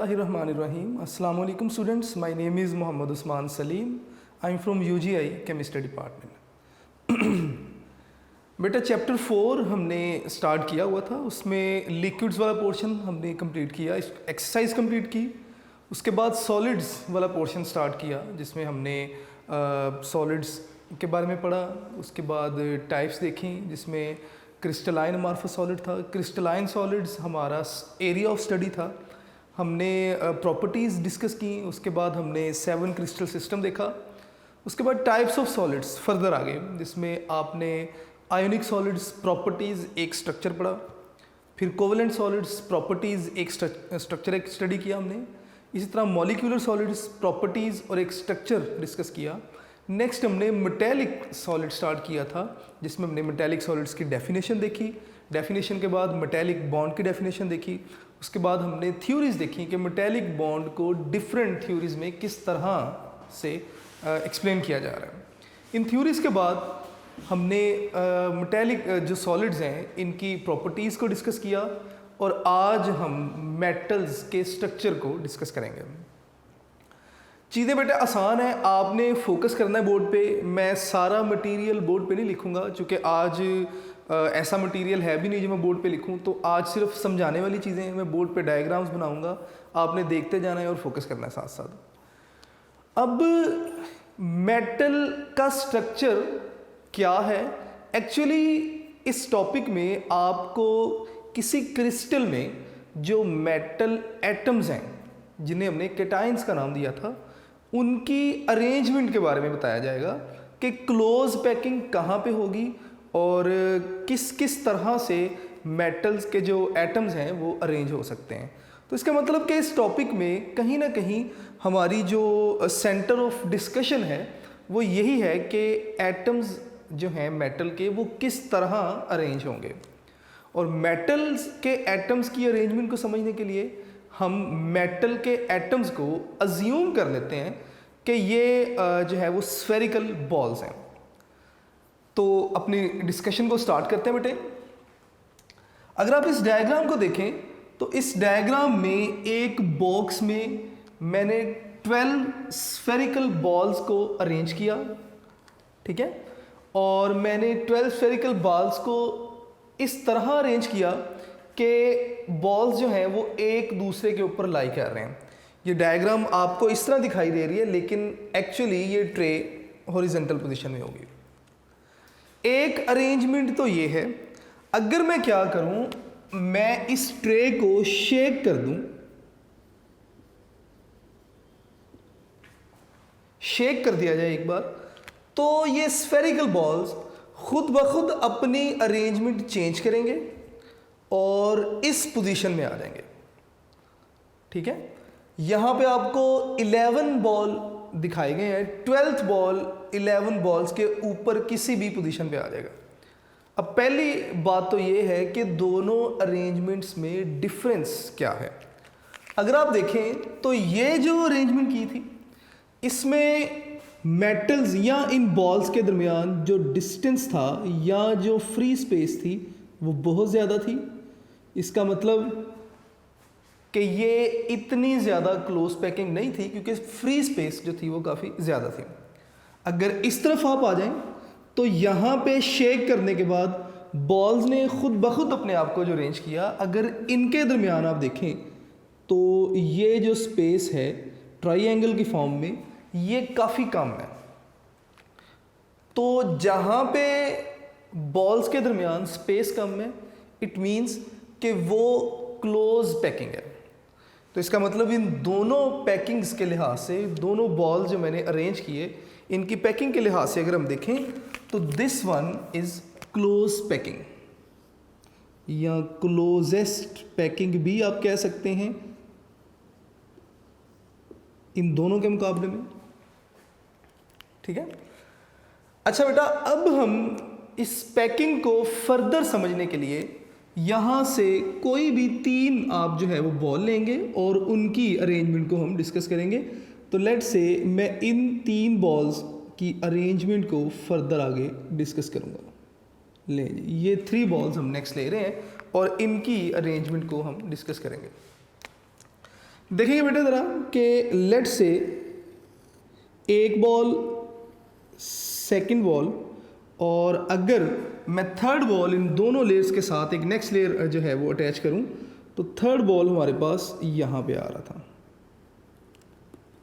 Bismillahirrahmanirrahim. Assalamu alaikum students. My name is Muhammad Usman Salim. I am from UGI Chemistry Department. बेटा chapter 4 हमने start किया हुआ था, उसमें लिक्विड्स वाला पोर्शन हमने कंप्लीट किया, एक्सरसाइज कंप्लीट की। उसके बाद सॉलिड्स वाला पोर्शन स्टार्ट किया जिसमें हमने सॉलिड्स के बारे में पढ़ा। उसके बाद टाइप्स देखी जिसमें क्रिस्टलाइन अमॉर्फस सॉलिड था। क्रिस्टलाइन सॉलिड्स हमारा एरिया ऑफ स्टडी था। हमने प्रॉपर्टीज़ डिस्कस की। उसके बाद हमने 7 क्रिस्टल सिस्टम देखा। उसके बाद टाइप्स ऑफ सॉलिड्स फर्दर आ गए जिसमें आपने आयोनिक सॉलिड्स प्रॉपर्टीज़ एक स्ट्रक्चर पढ़ा, फिर कोवेलेंट सॉलिड्स प्रॉपर्टीज़ एक स्ट्रक्चर एक स्टडी किया हमने। इसी तरह मॉलिक्यूलर सॉलिड्स प्रॉपर्टीज़ और एक स्ट्रक्चर डिस्कस किया। नेक्स्ट हमने मेटेलिक सॉलिड स्टार्ट किया था जिसमें हमने मेटेलिक सॉलिड्स की डेफिनेशन देखी। डेफिनेशन के बाद मेटेलिक बॉन्ड की डेफिनेशन देखी। उसके बाद हमने थ्योरीज देखी कि मेटेलिक बॉन्ड को डिफरेंट थ्योरीज में किस तरह से एक्सप्लेन किया जा रहा है। इन थ्योरीज के बाद हमने मेटेलिक जो सॉलिड्स हैं इनकी प्रॉपर्टीज़ को डिस्कस किया और आज हम मेटल्स के स्ट्रक्चर को डिस्कस करेंगे। चीज़ें बेटा आसान है, आपने फोकस करना है बोर्ड पे। मैं सारा मटेरियल बोर्ड पे नहीं लिखूंगा क्योंकि आज ऐसा मटेरियल है भी नहीं जो मैं बोर्ड पे लिखूं। तो आज सिर्फ समझाने वाली चीज़ें मैं बोर्ड पे डायग्राम्स बनाऊंगा, आपने देखते जाना है और फोकस करना है साथ साथ। अब मेटल का स्ट्रक्चर क्या है? एक्चुअली इस टॉपिक में आपको किसी क्रिस्टल में जो मेटल एटम्स हैं जिन्हें हमने कैटायंस का नाम दिया था उनकी अरेंजमेंट के बारे में बताया जाएगा कि क्लोज पैकिंग कहाँ पे होगी और किस किस तरह से मेटल्स के जो एटम्स हैं वो अरेंज हो सकते हैं। तो इसका मतलब कि इस टॉपिक में कहीं ना कहीं हमारी जो सेंटर ऑफ डिस्कशन है वो यही है कि एटम्स जो हैं मेटल के वो किस तरह अरेंज होंगे। और मेटल्स के एटम्स की अरेंजमेंट को समझने के लिए हम मेटल के एटम्स को अज्यूम कर लेते हैं कि ये जो है वो स्फेरिकल बॉल्स हैं। तो अपनी डिस्कशन को स्टार्ट करते हैं बेटे। अगर आप इस डायग्राम को देखें तो इस डायग्राम में एक बॉक्स में मैंने 12 स्फेरिकल बॉल्स को अरेंज किया, ठीक है। और मैंने 12 स्फेरिकल बॉल्स को इस तरह अरेंज किया कि बॉल्स जो हैं वो एक दूसरे के ऊपर लाई कर रहे हैं। ये डायग्राम आपको इस तरह दिखाई दे रही है लेकिन एक्चुअली ये ट्रे हॉरिजॉन्टल पोजीशन में होगी। एक अरेंजमेंट तो ये है, अगर मैं क्या करूं, मैं इस ट्रे को शेक कर दूं, शेक कर दिया जाए एक बार, तो ये स्फेरिकल बॉल्स खुद ब खुद अपनी अरेंजमेंट चेंज करेंगे और इस पोजीशन में आ जाएंगे, ठीक है। यहां पे आपको 11 बॉल दिखाए गए हैं। 12th बॉल 11 बॉल्स के ऊपर किसी भी पोजीशन पे आ जाएगा। अब पहली बात तो ये है कि दोनों अरेंजमेंट्स में डिफरेंस क्या है। अगर आप देखें तो ये जो अरेंजमेंट की थी इसमें मेटल्स या इन बॉल्स के दरमियान जो डिस्टेंस था या जो फ्री स्पेस थी वो बहुत ज़्यादा थी। इसका मतलब कि ये इतनी ज़्यादा क्लोज पैकिंग नहीं थी क्योंकि फ्री स्पेस जो थी वो काफ़ी ज़्यादा थी। अगर इस तरफ आप आ जाएं तो यहाँ पे शेक करने के बाद बॉल्स ने खुद ब खुद अपने आप को जो अरेंज किया, अगर इनके दरमियान आप देखें तो ये जो स्पेस है ट्राइंगल की फॉर्म में ये काफ़ी कम है। तो जहाँ पे बॉल्स के दरमियान स्पेस कम है इट मीन्स कि वो क्लोज पैकिंग है। तो इसका मतलब इन दोनों पैकिंग्स के लिहाज से, दोनों बॉल्स जो मैंने अरेंज किए इनकी पैकिंग के लिहाज से अगर हम देखें तो this one is close packing या क्लोजेस्ट पैकिंग भी आप कह सकते हैं इन दोनों के मुकाबले में, ठीक है। अच्छा बेटा, अब हम इस पैकिंग को फर्दर समझने के लिए यहाँ से कोई भी 3 आप जो है वो बॉल लेंगे और उनकी अरेंजमेंट को हम डिस्कस करेंगे। तो लेट्स से मैं इन 3 बॉल्स की अरेंजमेंट को फर्दर आगे डिस्कस करूँगा। ले ये 3 बॉल्स हम नेक्स्ट ले रहे हैं और इनकी अरेंजमेंट को हम डिस्कस करेंगे। देखेंगे बेटे ज़रा कि लेट से एक बॉल, सेकंड बॉल, और अगर मैं थर्ड बॉल इन दोनों लेयर्स के साथ एक नेक्स्ट लेयर जो है वो अटैच करूं, तो थर्ड बॉल हमारे पास यहाँ पे आ रहा था।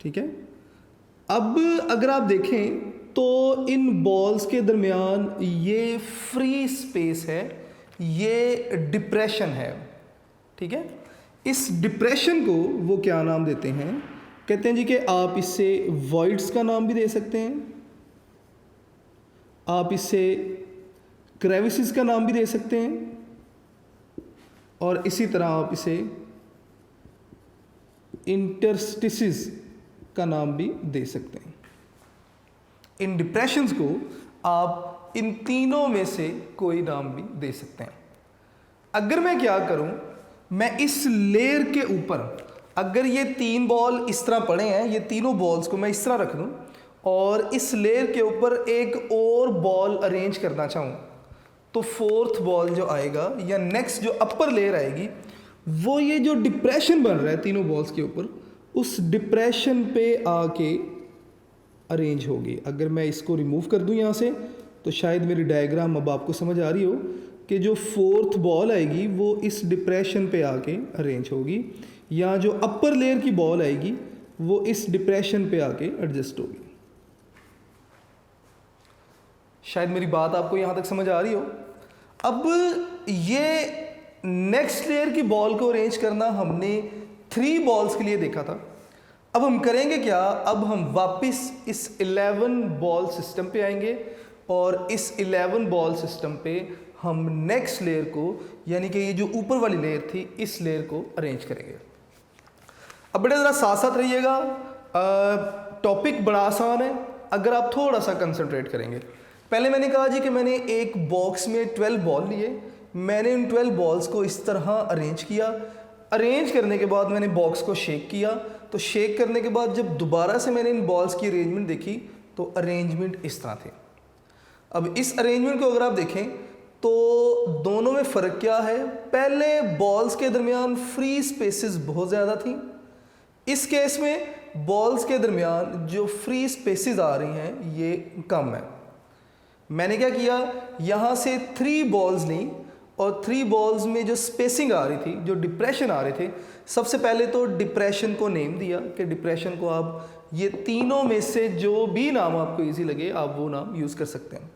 ठीक है, अब अगर आप देखें तो इन बॉल्स के दरमियान ये फ्री स्पेस है, ये डिप्रेशन है। ठीक है, इस डिप्रेशन को वो क्या नाम देते हैं, कहते हैं जी कि आप इससे वॉइड्स का नाम भी दे सकते हैं, आप इससे क्रेविसेस का नाम भी दे सकते हैं, और इसी तरह आप इसे इंटरस्टिसेस का नाम भी दे सकते हैं। इन डिप्रेशंस को आप इन तीनों में से कोई नाम भी दे सकते हैं। अगर मैं क्या करूं, मैं इस लेयर के ऊपर अगर ये तीन बॉल इस तरह पड़े हैं, ये तीनों बॉल्स को मैं इस तरह रख दूं और इस लेयर के ऊपर एक और बॉल अरेंज करना चाहूं, तो फोर्थ बॉल जो आएगा या नेक्स्ट जो अपर लेयर आएगी, वो ये जो डिप्रेशन बन रहा है तीनों बॉल्स के ऊपर, उस डिप्रेशन पे आके अरेंज होगी। अगर मैं इसको रिमूव कर दूं यहाँ से, तो शायद मेरी डायग्राम अब आपको समझ आ रही हो कि जो फोर्थ बॉल आएगी वो इस डिप्रेशन पे आके अरेंज होगी, या जो अपर लेयर की बॉल आएगी वो इस डिप्रेशन पे आके एडजस्ट होगी। शायद मेरी बात आपको यहाँ तक समझ आ रही हो। अब ये नेक्स्ट लेयर की बॉल को अरेंज करना हमने 3 बॉल्स के लिए देखा था। अब हम करेंगे क्या, अब हम वापस इस 11 बॉल सिस्टम पे आएंगे और इस 11 बॉल सिस्टम पे हम नेक्स्ट लेयर को, यानी कि ये जो ऊपर वाली लेयर थी, इस लेयर को अरेंज करेंगे। अब बेटा ज़रा साथ साथ रहिएगा, टॉपिक बड़ा आसान है अगर आप थोड़ा सा कंसंट्रेट करेंगे। पहले मैंने कहा जी कि मैंने एक बॉक्स में 12 बॉल लिए, मैंने उन 12 बॉल्स को इस तरह अरेंज किया। अरेंज करने के बाद मैंने बॉक्स को शेक किया, तो शेक करने के बाद जब दोबारा से मैंने इन बॉल्स की अरेंजमेंट देखी तो अरेंजमेंट इस तरह थे। अब इस अरेंजमेंट को अगर आप देखें तो दोनों में फ़र्क क्या है, पहले बॉल्स के दरमियान फ्री स्पेसेस बहुत ज़्यादा थी, इस केस में बॉल्स के दरमियान जो फ्री स्पेसेस आ रही हैं ये कम है। मैंने क्या किया, यहाँ से 3 बॉल्स ली और 3 बॉल्स में जो स्पेसिंग आ रही थी, जो डिप्रेशन आ रहे थे, सबसे पहले तो डिप्रेशन को नेम दिया कि डिप्रेशन को आप ये तीनों में से जो भी नाम आपको इजी लगे आप वो नाम यूज़ कर सकते हैं।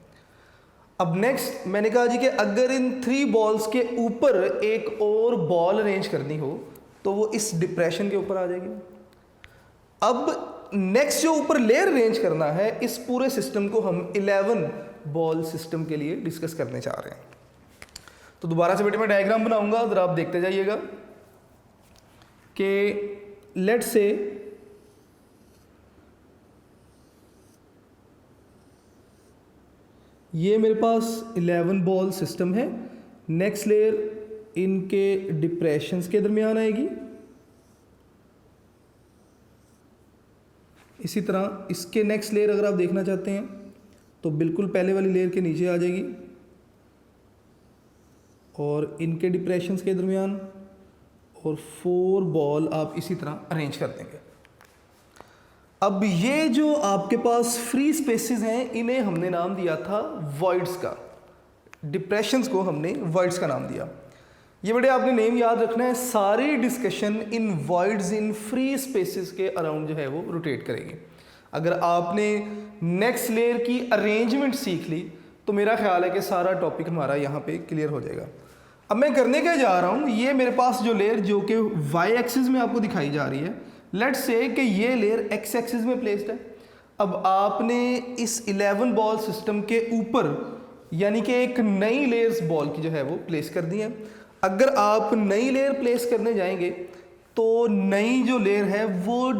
अब नेक्स्ट मैंने कहा जी कि अगर इन 3 बॉल्स के ऊपर एक और बॉल अरेंज करनी हो तो वो इस डिप्रेशन के ऊपर आ जाएगी। अब नेक्स्ट जो ऊपर लेयर अरेंज करना है, इस पूरे सिस्टम को हम 11 बॉल सिस्टम के लिए डिस्कस करने जा रहे हैं। तो दोबारा से बेटे मैं डायग्राम बनाऊंगा, अगर आप देखते जाइएगा कि लेट्स से ये मेरे पास 11 बॉल सिस्टम है, नेक्स्ट लेयर इनके डिप्रेशंस के दरमियान आएगी, इसी तरह इसके नेक्स्ट लेयर अगर आप देखना चाहते हैं तो बिल्कुल पहले वाली लेयर के नीचे आ जाएगी और इनके डिप्रेशंस के दरमियान, और 4 बॉल आप इसी तरह अरेंज कर देंगे। अब ये जो आपके पास फ्री स्पेसेस हैं इन्हें हमने नाम दिया था वॉइड्स का, डिप्रेशंस को हमने वॉइड्स का नाम दिया। ये बेटे आपने नेम याद रखना है, सारी discussion in voids, in free spaces के अराउंड जो है वो रोटेट करेगी। अगर आपने नेक्स्ट लेयर की अरेंजमेंट सीख ली तो मेरा ख्याल है कि सारा टॉपिक हमारा यहाँ पे क्लियर हो जाएगा। अब मैं करने क्या जा रहा हूँ, ये मेरे पास जो लेयर जो कि वाई एक्सिस में आपको दिखाई जा रही है, लेट्स से कि ये लेयर एक्स एक्सिस में प्लेस्ड है। अब आपने इस 11 बॉल सिस्टम के ऊपर यानी कि एक नई लेयर्स बॉल की जो है वो प्लेस कर दी है। अगर आप नई लेयर प्लेस करने जाएंगे तो नई जो लेयर है वो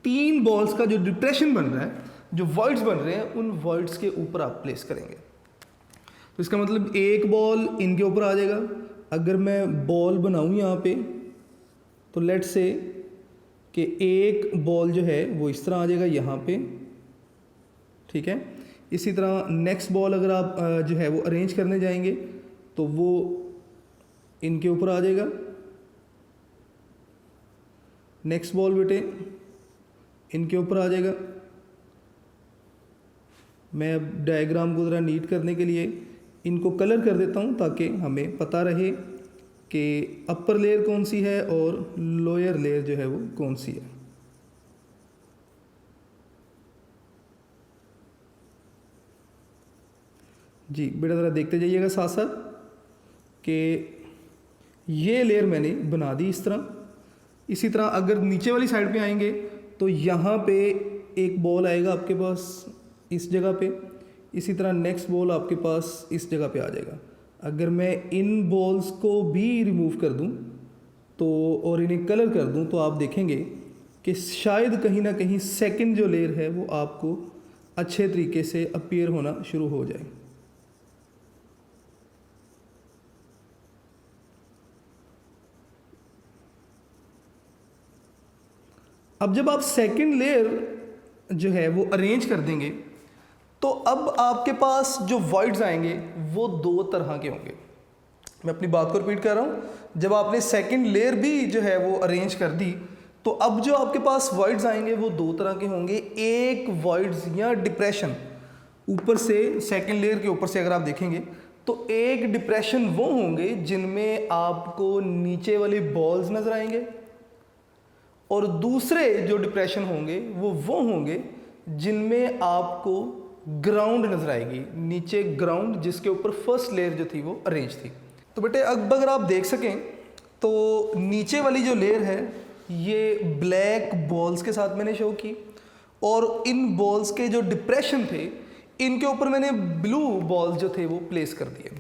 3 बॉल्स का जो डिप्रेशन बन रहा है, जो वॉइड्स बन रहे हैं, उन वॉइड्स के ऊपर आप प्लेस करेंगे। तो इसका मतलब एक बॉल इनके ऊपर आ जाएगा। अगर मैं बॉल बनाऊं यहाँ पे तो लेट्स से कि एक बॉल जो है वो इस तरह आ जाएगा यहाँ पे, ठीक है। इसी तरह नेक्स्ट बॉल अगर आप जो है वो अरेंज करने जाएंगे तो वो इनके ऊपर आ जाएगा, नेक्स्ट बॉल बेटे इनके ऊपर आ जाएगा। मैं अब डायग्राम को ज़रा नीट करने के लिए इनको कलर कर देता हूँ ताकि हमें पता रहे कि अपर लेयर कौन सी है और लोअर लेयर जो है वो कौन सी है। जी बेटा ज़रा देखते जाइएगा साथ साथ कि ये लेयर मैंने बना दी इस तरह। इसी तरह अगर नीचे वाली साइड पे आएंगे तो यहाँ पे एक बॉल आएगा आपके पास इस जगह पे। इसी तरह नेक्स्ट बॉल आपके पास इस जगह पे आ जाएगा। अगर मैं इन बॉल्स को भी रिमूव कर दूँ तो और इन्हें कलर कर दूँ तो आप देखेंगे कि शायद कहीं ना कहीं सेकंड जो लेयर है वो आपको अच्छे तरीके से अपीयर होना शुरू हो जाए। अब जब आप सेकंड लेयर जो है वो अरेंज कर देंगे तो अब आपके पास जो वॉइड्स आएंगे वो दो तरह के होंगे। मैं अपनी बात को रिपीट कर रहा हूँ। जब आपने सेकंड लेयर भी जो है वो अरेंज कर दी तो अब जो आपके पास वॉइड्स आएंगे वो दो तरह के होंगे। एक वॉइड्स या डिप्रेशन ऊपर से सेकंड लेयर के ऊपर से अगर आप देखेंगे तो एक डिप्रेशन वो होंगे जिनमें आपको नीचे वाली बॉल्स नजर आएंगे और दूसरे जो डिप्रेशन होंगे वो होंगे जिनमें आपको ग्राउंड नजर आएगी, नीचे ग्राउंड जिसके ऊपर फर्स्ट लेयर जो थी वो अरेंज थी। तो बेटे अब अगर आप देख सकें तो नीचे वाली जो लेयर है ये ब्लैक बॉल्स के साथ मैंने शो की और इन बॉल्स के जो डिप्रेशन थे इनके ऊपर मैंने ब्लू बॉल्स जो थे वो प्लेस कर दिए।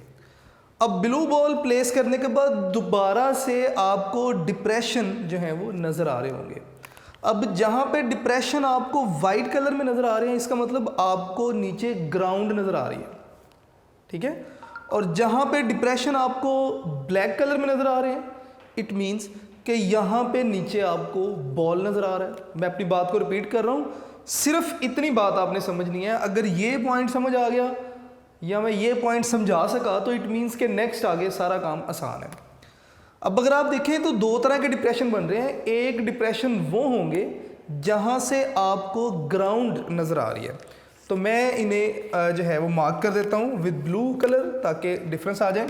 अब ब्लू बॉल प्लेस करने के बाद दोबारा से आपको डिप्रेशन जो है वो नज़र आ रहे होंगे। अब जहाँ पे डिप्रेशन आपको वाइट कलर में नज़र आ रहे हैं इसका मतलब आपको नीचे ग्राउंड नज़र आ रही है, ठीक है। और जहाँ पे डिप्रेशन आपको ब्लैक कलर में नज़र आ रहे हैं इट मीन्स कि यहाँ पे नीचे आपको बॉल नज़र आ रहा है। मैं अपनी बात को रिपीट कर रहा हूँ, सिर्फ इतनी बात आपने समझनी है। अगर ये पॉइंट समझ आ गया या मैं ये पॉइंट समझा सका तो इट मीन्स के नेक्स्ट आगे सारा काम आसान है। अब अगर आप देखें तो दो तरह के डिप्रेशन बन रहे हैं। एक डिप्रेशन वो होंगे जहाँ से आपको ग्राउंड नज़र आ रही है, तो मैं इन्हें जो है वो मार्क कर देता हूँ विद ब्लू कलर ताकि डिफरेंस आ जाए।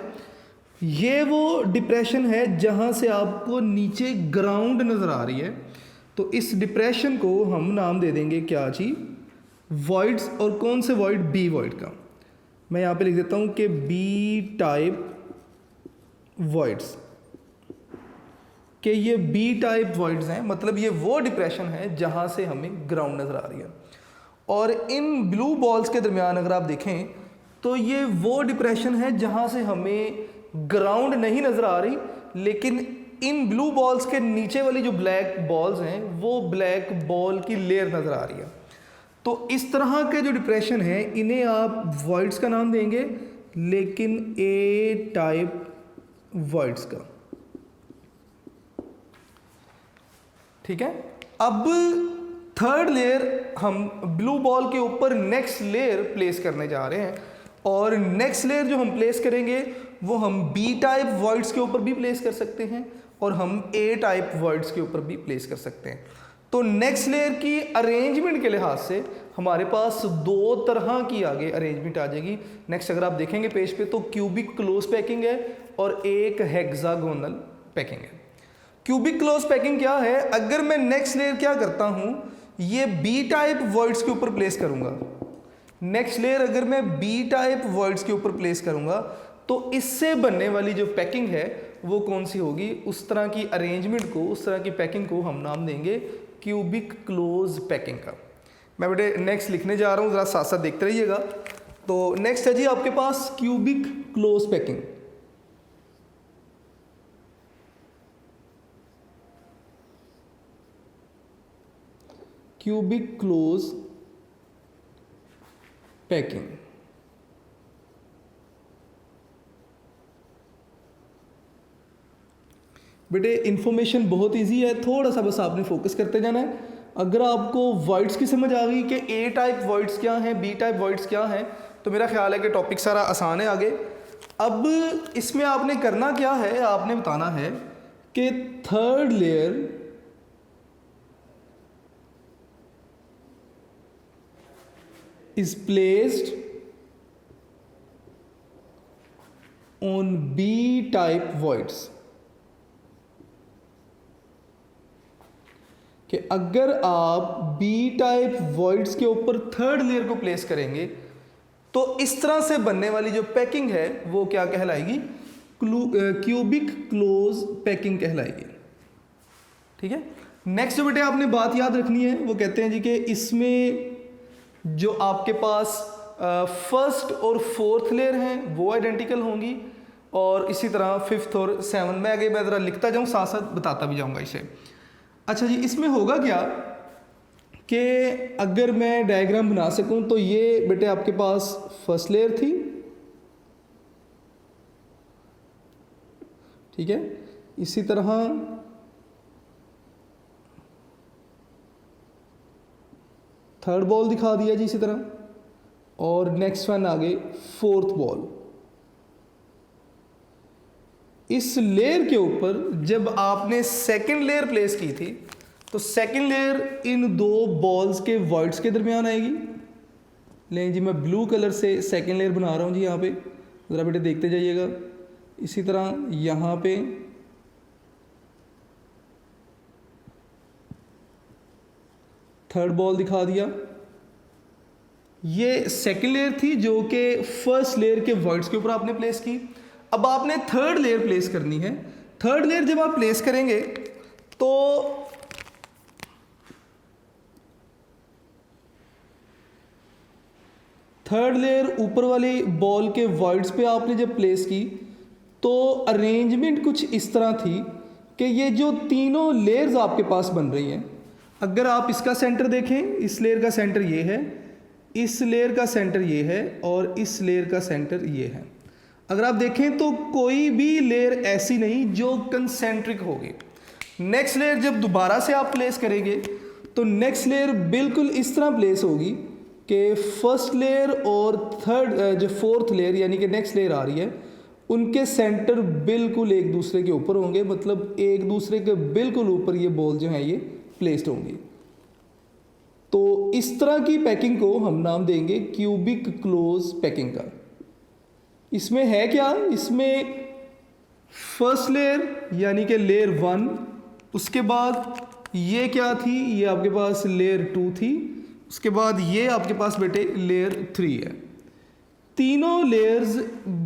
ये वो डिप्रेशन है जहाँ से आपको नीचे ग्राउंड नज़र आ रही है, तो इस डिप्रेशन को हम नाम दे देंगे क्या जी, वॉइड्स। और कौन से वॉइड, बी वॉइड का। मैं यहाँ पे लिख देता हूँ कि बी टाइप वॉइड्स, कि ये बी टाइप वॉइड्स हैं, मतलब ये वो डिप्रेशन है जहाँ से हमें ग्राउंड नज़र आ रही है। और इन ब्लू बॉल्स के दरमियान अगर आप देखें तो ये वो डिप्रेशन है जहाँ से हमें ग्राउंड नहीं नज़र आ रही, लेकिन इन ब्लू बॉल्स के नीचे वाली जो ब्लैक बॉल्स हैं वो ब्लैक बॉल की लेयर नज़र आ रही है। तो इस तरह के जो डिप्रेशन है इन्हें आप वॉइड्स का नाम देंगे, लेकिन ए टाइप वॉइड्स का, ठीक है। अब थर्ड लेयर हम ब्लू बॉल के ऊपर नेक्स्ट लेयर प्लेस करने जा रहे हैं, और नेक्स्ट लेयर जो हम प्लेस करेंगे वो हम बी टाइप वॉइड्स के ऊपर भी प्लेस कर सकते हैं और हम ए टाइप वॉइड्स के ऊपर भी प्लेस कर सकते हैं। तो नेक्स्ट लेयर की अरेंजमेंट के लिहाज से हमारे पास दो तरह की आगे अरेंजमेंट आ जाएगी। नेक्स्ट अगर आप देखेंगे पेज पे तो क्यूबिक क्लोज पैकिंग है और एक हेक्सागोनल पैकिंग है। क्यूबिक क्लोज पैकिंग क्या है, अगर मैं नेक्स्ट लेयर क्या करता हूं, ये बी टाइप वॉइड्स के ऊपर प्लेस करूंगा। नेक्स्ट लेयर अगर मैं बी टाइप वॉइड्स के ऊपर प्लेस करूंगा तो इससे बनने वाली जो पैकिंग है वो कौन सी होगी, उस तरह की अरेंजमेंट को, उस तरह की पैकिंग को हम नाम देंगे क्यूबिक क्लोज पैकिंग का। मैं बेटे नेक्स्ट लिखने जा रहा हूँ, ज़रा साथ साथ देखते रहिएगा। तो नेक्स्ट है जी आपके पास cubic close packing. Cubic close packing, बेटे इंफॉर्मेशन बहुत इजी है, थोड़ा सा बस आपने फोकस करते जाना है। अगर आपको वॉइड्स की समझ आ गई कि ए टाइप वॉइड्स क्या हैं, बी टाइप वॉइड्स क्या हैं, तो मेरा ख्याल है कि टॉपिक सारा आसान है आगे। अब इसमें आपने करना क्या है, आपने बताना है कि third layer is placed on B type voids, कि अगर आप B टाइप voids के ऊपर थर्ड लेयर को प्लेस करेंगे तो इस तरह से बनने वाली जो पैकिंग है वो क्या कहलाएगी, क्यूबिक क्लोज पैकिंग कहलाएगी। ठीक है। नेक्स्ट जो बेटे आपने बात याद रखनी है वो कहते हैं जी कि इसमें जो आपके पास फर्स्ट और फोर्थ लेयर हैं वो आइडेंटिकल होंगी, और इसी तरह फिफ्थ और सेवन। मैं आगे मैं ज़रा लिखता जाऊँ, साथ साथ बताता भी जाऊँगा इसे। अच्छा जी, इसमें होगा क्या कि अगर मैं डायग्राम बना सकूं तो ये बेटे आपके पास फर्स्ट लेयर थी, ठीक है। इसी तरह थर्ड बॉल दिखा दिया जी इसी तरह, और नेक्स्ट वन आ गई फोर्थ बॉल। इस लेयर के ऊपर जब आपने सेकंड लेयर प्लेस की थी तो सेकंड लेयर इन दो बॉल्स के वॉइड्स के दरमियान आएगी। लेकिन जी मैं ब्लू कलर से सेकंड लेयर बना रहा हूँ जी, यहाँ पे ज़रा बेटे देखते जाइएगा। इसी तरह यहाँ पे थर्ड बॉल दिखा दिया। ये सेकंड लेयर थी जो कि फर्स्ट लेयर के वॉइड्स के ऊपर आपने प्लेस की। अब आपने थर्ड लेयर प्लेस करनी है। थर्ड लेयर जब आप प्लेस करेंगे तो थर्ड लेयर ऊपर वाली बॉल के वॉइड्स पे आपने जब प्लेस की तो अरेंजमेंट कुछ इस तरह थी कि ये जो तीनों लेयर्स आपके पास बन रही हैं, अगर आप इसका सेंटर देखें, इस लेयर का सेंटर ये है, इस लेयर का सेंटर ये है, और इस लेयर का सेंटर ये है। अगर आप देखें तो कोई भी लेयर ऐसी नहीं जो कंसेंट्रिक होगी। नेक्स्ट लेयर जब दोबारा से आप प्लेस करेंगे तो नेक्स्ट लेयर बिल्कुल इस तरह प्लेस होगी कि फर्स्ट लेयर और थर्ड जो फोर्थ लेयर यानी कि नेक्स्ट लेयर आ रही है उनके सेंटर बिल्कुल एक दूसरे के ऊपर होंगे, मतलब एक दूसरे के बिल्कुल ऊपर ये बॉल जो है ये प्लेस्ड होंगी। तो इस तरह की पैकिंग को हम नाम देंगे क्यूबिक क्लोज पैकिंग का। इसमें है क्या, इसमें फर्स्ट लेयर यानी कि लेयर वन, उसके बाद ये क्या थी, ये आपके पास लेयर टू थी, उसके बाद ये आपके पास बेटे लेयर थ्री है। तीनों लेयर्स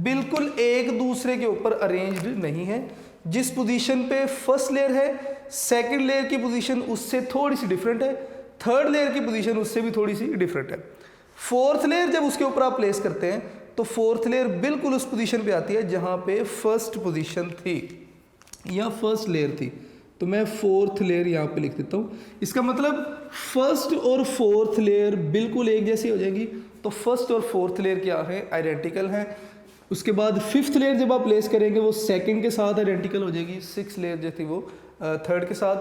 बिल्कुल एक दूसरे के ऊपर अरेंज्ड नहीं है। जिस पोजीशन पे फर्स्ट लेयर है सेकंड लेयर की पोजीशन उससे थोड़ी सी डिफरेंट है, थर्ड लेयर की पोजीशन उससे भी थोड़ी सी डिफरेंट है। फोर्थ लेयर जब उसके ऊपर आप प्लेस करते हैं तो फोर्थ लेयर बिल्कुल उस पोजीशन पे आती है जहां पे फर्स्ट पोजीशन थी या फर्स्ट लेयर थी। तो मैं फोर्थ लेयर यहाँ पे लिख देता हूँ। इसका मतलब फर्स्ट और फोर्थ लेयर बिल्कुल एक जैसी हो जाएगी। तो फर्स्ट और फोर्थ लेयर क्या है, आइडेंटिकल हैं। उसके बाद फिफ्थ लेयर जब आप प्लेस करेंगे वो सेकंड के साथ आइडेंटिकल हो जाएगी, सिक्स लेयर जो थी वो थर्ड के साथ।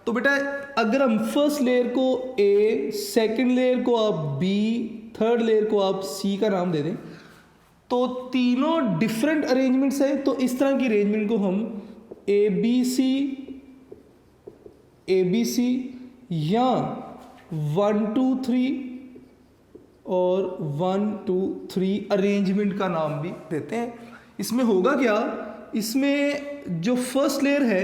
तो बेटा अगर हम फर्स्ट लेयर को ए, सेकंड लेयर को आप बी, थर्ड लेयर को आप सी का नाम दे दें तो तीनों डिफरेंट अरेंजमेंट्स हैं। तो इस तरह की अरेंजमेंट को हम ए बी सी या 1 2 3 और 1 2 3 अरेंजमेंट का नाम भी देते हैं। इसमें होगा क्या, इसमें जो फर्स्ट लेयर है,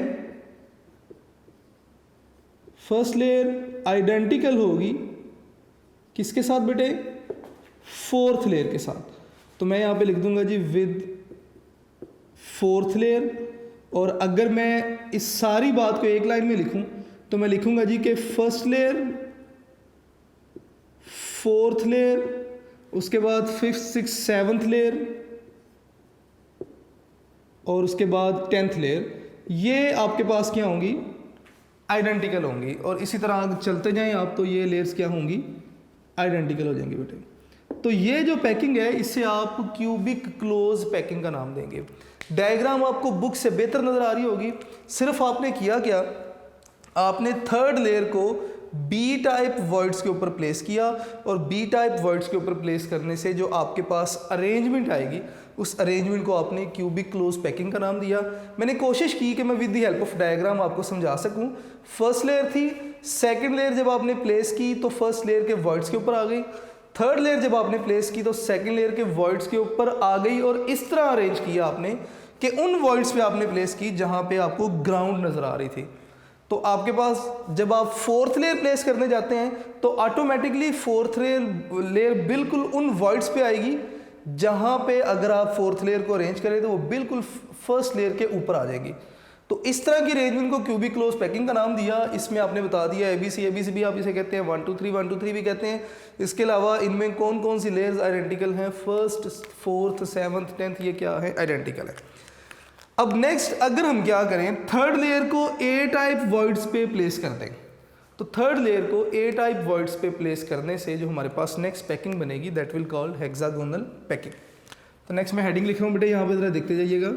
फर्स्ट लेयर आइडेंटिकल होगी किसके साथ बेटे, फोर्थ लेयर के साथ। तो मैं यहाँ पे लिख दूंगा जी विद फोर्थ लेयर। और अगर मैं इस सारी बात को एक लाइन में लिखूं तो मैं लिखूंगा जी कि फर्स्ट लेयर, फोर्थ लेयर, उसके बाद फिफ्थ सिक्स सेवन्थ लेयर और उसके बाद 10th लेयर, ये आपके पास क्या होंगी, आइडेंटिकल होंगी। और इसी तरह चलते जाएं आप तो ये लेयर्स क्या होंगी, आइडेंटिकल हो जाएंगे बेटे। तो ये जो पैकिंग है इसे आप क्यूबिक क्लोज पैकिंग का नाम देंगे। डायग्राम आपको बुक से बेहतर नजर आ रही होगी। सिर्फ आपने किया क्या, आपने थर्ड लेयर को बी टाइप वर्ड्स के ऊपर प्लेस किया और बी टाइप वर्ड्स के ऊपर प्लेस करने से जो आपके पास अरेंजमेंट आएगी उस अरेंजमेंट को आपने क्यूबिक क्लोज पैकिंग का नाम दिया। मैंने कोशिश की कि मैं with the help of diagram आपको समझा सकूं। फर्स्ट लेयर थी, सेकंड लेयर जब आपने प्लेस की तो फर्स्ट लेयर के वर्ड्स के ऊपर आ गई, थर्ड लेयर जब आपने प्लेस की तो सेकंड लेयर के वॉइड्स के ऊपर आ गई और इस तरह अरेंज किया आपने कि उन वॉइड्स पे आपने प्लेस की जहां पे आपको ग्राउंड नज़र आ रही थी। तो आपके पास जब आप फोर्थ लेयर प्लेस करने जाते हैं तो ऑटोमेटिकली फोर्थ लेयर बिल्कुल उन वॉइड्स पे आएगी जहां पे अगर आप फोर्थ लेयर को अरेंज करें तो वो बिल्कुल फर्स्ट लेयर के ऊपर आ जाएगी। तो इस तरह की अरेंजमेंट को क्यूबिक क्लोज पैकिंग का नाम दिया। इसमें आपने बता दिया एबीसी भी आप इसे कहते हैं, 1 2 3 1 2 3 भी कहते हैं। इसके अलावा इनमें कौन कौन सी लेयर्स आइडेंटिकल हैं, फर्स्ट, फोर्थ, सेवन्थ, 10th, ये क्या है, आइडेंटिकल है। अब नेक्स्ट अगर हम क्या करें, थर्ड लेयर को ए टाइप वॉइड्स पे प्लेस कर दें, तो थर्ड लेयर को ए टाइप वॉइड्स पे प्लेस करने से जो हमारे पास नेक्स्ट पैकिंग बनेगी that will called hexagonal packing. तो नेक्स्ट मैं हेडिंग लिख रहा हूँ बेटे, यहाँ पे जरा देखते जाइएगा।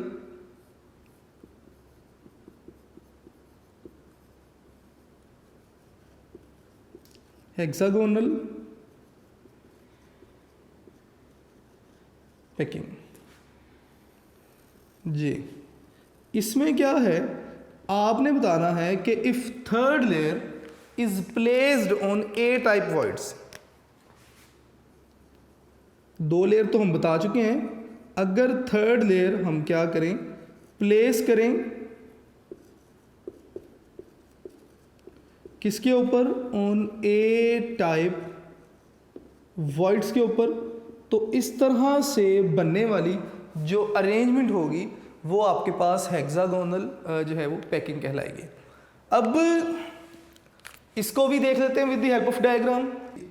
हेक्सागोनल पैकिंग जी। इसमें क्या है, आपने बताना है कि if third layer is placed on A type voids, दो लेयर तो हम बता चुके हैं, अगर थर्ड लेयर हम क्या करें, प्लेस करें किसके ऊपर, ऑन ए टाइप वॉइड्स के ऊपर, तो इस तरह से बनने वाली जो अरेंजमेंट होगी वो आपके पास हेक्सागोनल जो है वो पैकिंग कहलाएगी। अब इसको भी देख लेते हैं with the help of diagram.